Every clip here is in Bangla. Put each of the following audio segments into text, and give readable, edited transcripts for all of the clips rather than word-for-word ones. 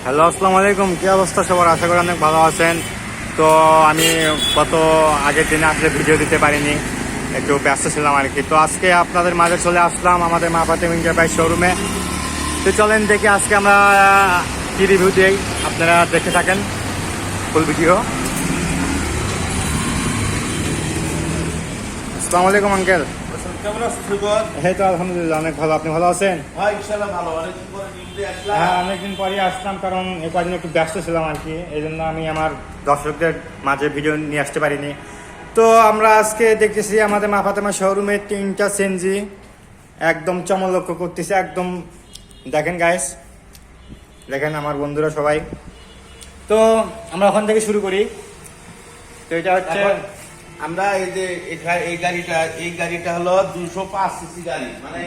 হ্যালো, আসসালামু আলাইকুম। কি অবস্থা সবার? আশা করি অনেক ভালো আছেন। তো আমি গত আগের দিনে আসলে ভিডিও দিতে পারিনি, একটু ব্যস্ত ছিলাম আর কি। তো আজকে আপনাদের মাঝে চলে আসলাম আমাদের মা ফাতেমা এন্টারপ্রাইজ শোরুমে। তো চলেন দেখি আজকে আমরা কি রিভিউ দিই, আপনারা দেখে থাকেন ফুল ভিডিও। আসসালামু আলাইকুম আঙ্কেল। কেমন আছেন সুবল? এই তো আলহামদুলিল্লাহ অনেক ভালো। আপনি ভালো আছেন? হ্যাঁ ইনশাআল্লাহ ভালো। অনেকদিন পরে নিউজে আসলাম। হ্যাঁ, অনেকদিন পরে আসলাম, কারণ এই কদিন একটু ব্যস্ত ছিলাম আর কি। এই জন্য আমি আমার দর্শকদের মাঝে ভিডিও নিয়ে আসতে পারিনি। তো আমরা আজকে দেখতেছি আমাদের মা ফাতেমা শোরুমে 3টা সিএনজি একদম চমলক্ষ করতেছে। একদম দেখেন গাইস, দেখেন আমার বন্ধুরা সবাই। তো আমরা ওখান থেকে শুরু করি। তো এটা হচ্ছে এখন আমরা এই যে এই গাড়িটা হলো 205 সিসি গাড়ি। মানে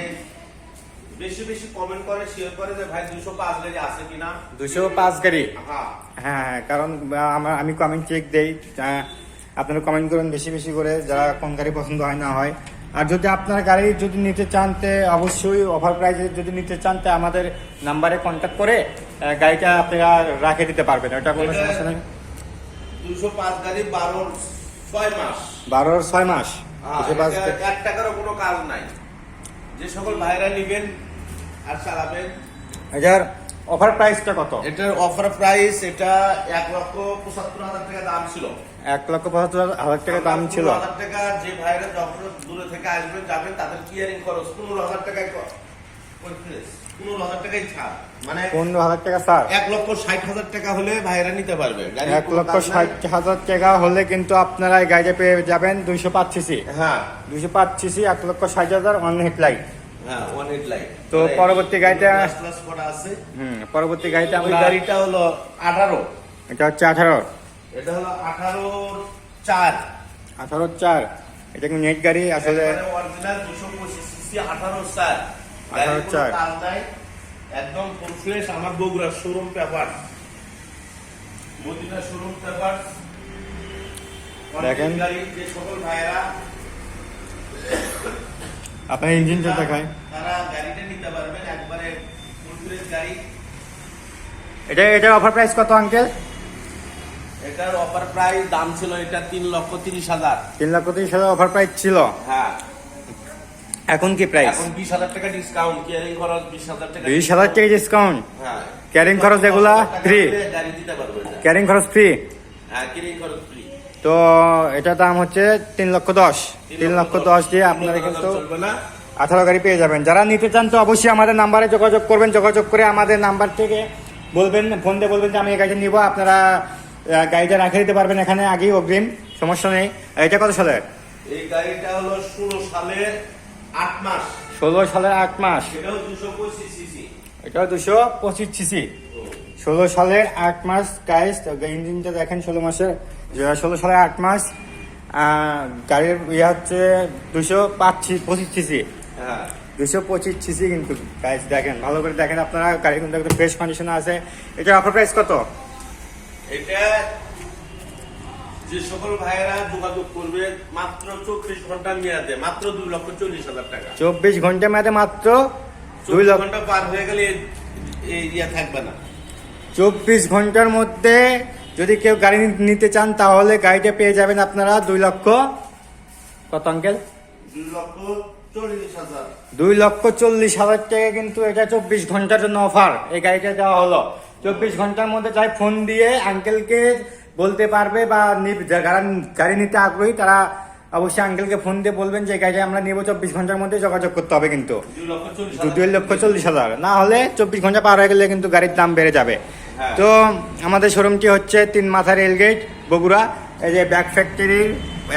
বেশি বেশি কমেন্ট করে শেয়ার করে যে ভাই 205 গাড়ি আছে কিনা। 205 গাড়ি। হ্যাঁ হ্যাঁ, কারণ আমি কমেন্ট চেক দেই, আপনারা কমেন্ট করুন বেশি বেশি করে, যারা কোন গাড়ি পছন্দ হয় না হয়। আর যদি আপনার গাড়ি যদি নিতে চান তে অবশ্যই অফার প্রাইসে যদি নিতে চান তে আমাদের নাম্বারে কন্ট্যাক্ট করে গাড়িটা আপনারা রাখে দিতে পারবেন, ওটা কোনো সমস্যা নেই। 205 গাড়ি 12-6 মাস। 12-6 মাস। হ্যাঁ, 1 টাকারও কোনো কাজ নাই। যে সকল ভাইরা নেবেন আর চালাবেন। এটার অফার প্রাইসটা কত? এটার অফার প্রাইস এটা 1,75,000 টাকা দাম ছিল। 1,75,000 টাকা দাম ছিল। 15,000 টাকা। যে ভাইরা যখন দূরে থেকে আসবেন যাবেন তাদের ক্লিয়ারিং খরচ 15,000 টাকায় 15,000 টাকাই ছাড়। মানে 15,000 টাকা স্যার। 1,60,000 টাকা হলে ভাইরা নিতে পারবে। 1,60,000 টাকা হলে কিন্তু আপনারা এই গাড়িটা পেয়ে যাবেন 205 সিসি। হ্যাঁ 205 সিসি 1,60,000 অন হেডলাইট। হ্যাঁ, ওয়ান হেড লাইট। তো পরবর্তী গাড়িটা প্লাস করা আছে। পরবর্তী গাড়িটা ওই আমরা গাড়িটা হলো 18। এটা হচ্ছে 18। এটা হলো 18/4। 18/4। এটা কি নেট গাড়ি আসলে? Original 225 CC 18/4। 18/4 কাজ নাই, একদম ফুল ফ্রেশ। আমার বগুড়ার showroom paper, Madina showroom paper. দেখেন। গাড়ি যে সকল ভাইয়েরা আপনার ইঞ্জিনটা দেখায়, তারা গাড়িটা নিতে পারবেন, একবারে ফুল ফ্রেশ গাড়ি। এটার অফার প্রাইস কত আঙ্কেল? এটার অফার প্রাইস দাম ছিল এটা 3,30,000। 3,30,000 অফার প্রাইস ছিল। হ্যাঁ, এখন কি প্রাইস? এখন 20,000 টাকা ডিসকাউন্ট। ক্লিয়ারিং খরচ 20,000 টাকা। 20,000 টাকা ডিসকাউন্ট। হ্যাঁ, ক্যারিং খরচ এগুলা ফ্রি। গাড়ি দিতে পারবে এটা। ক্যারিং খরচ ফ্রি। হ্যাঁ, ক্লিয়ারিং খরচ ফ্রি। তো এটার দাম হচ্ছে 3,10,000। 3,10,000 দিয়ে আপনারা কিন্তু চলবে না। 18 গাড়ি পেয়ে যাবেন। যারা নিতে চান তো অবশ্যই আমাদের নাম্বারে যোগাযোগ করবেন। যোগাযোগ করে আমাদের নাম্বার থেকে বলবেন, ফোন দিয়ে বলবেন যে আমি এই গাড়িটা নিব। আপনারা গাড়িটা রাখে দিতে পারবেন এখানে আগেই অগ্রিম, সমস্যা নেই। এটা কত সালের? এই গাড়িটা হলো 16 সালের 8 মাস। 16 সালের 8 মাস। এটাও 225 সিসি। এটাও 225 সিসি। 16 সালের 8 মাস গাইস। ইঞ্জিনটা দেখেন, 16 সালের 8 মাস। গাড়ির ইয়ে হচ্ছে 225 সিসি। হ্যাঁ, 225 সিসি কিন্তু গাইস দেখেন, ভালো করে দেখেন আপনারা। গাড়ি কিন্তু একদম ফ্রেশ কন্ডিশনে আছে। এটা অফার প্রাইস কত? এটা যে সকল ভাইয়েরা যোগাযোগ করবে মাত্র 24 ঘন্টা মেয়াদে মাত্র 2,40,000 টাকা। 24 ঘন্টা মেয়াদে মাত্র 2 24 লক্ষ। ঘন্টা পার হয়ে গেলে এই ইয়া থাকবে না। 24 ঘন্টার মধ্যে যদি কেউ গাড়ি নিতে চান তাহলে গাড়িটা পেয়ে যাবেন আপনারা 2 লক্ষ কত আঙ্কেল? 2,40,000। 2,40,000 টাকা কিন্তু এটা 24 ঘন্টার জন্য অফার এই গাড়িটা দেওয়া হলো। 24 ঘন্টার মধ্যে চাই ফোন দিয়ে আঙ্কেলকে বলতে পারবে, বা যারা গাড়ি নিতে আগ্রহী তারা অবশ্যই আঙ্কেলকে ফোন দিয়ে বলবেন যে গাড়িটা আমরা নেবো। 24 ঘন্টার মধ্যে যোগাযোগ করতে হবে কিন্তু। 2,40,000 না হলে 24 ঘন্টা পার হয়ে গেলে কিন্তু গাড়ির দাম বেড়ে যাবে। হ্যাঁ। তো আমাদের শোরুমটি হচ্ছে 3 মাথা রেলগেট, বগুড়া। এই যে ব্যাক ফ্যাক্টরির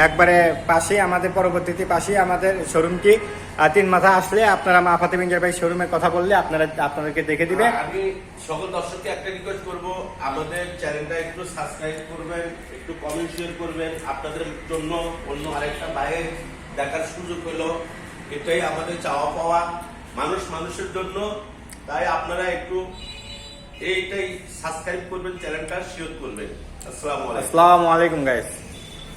একবারে পাশেই আমাদের, পরবর্তীতে পাশেই আমাদের শোরুমটি। আর 3 মাথা আসলে আপনারা মা ফাতেমা এন্টারপ্রাইজ শোরুমের কথা বললে আপনাদেরকে দেখে দিবে। আমি সকল দর্শককে একটা রিকোয়েস্ট করব, আমাদের চ্যানেলটা একটু সাবস্ক্রাইব করবেন, একটু কমেন্ট শেয়ার করবেন। আপনাদের জন্য অন্য আরেকটা বাইরে দেখার সুযোগ হলো, এটাই আমাদের চাওয়া পাওয়া। মানুষ মানুষের জন্য, তাই আপনারা একটু এইটাই সাবস্ক্রাইব করবেন, চ্যানেলটা শেয়ার করবেন। আসসালামু আলাইকুম। আসসালামু আলাইকুম গাইস।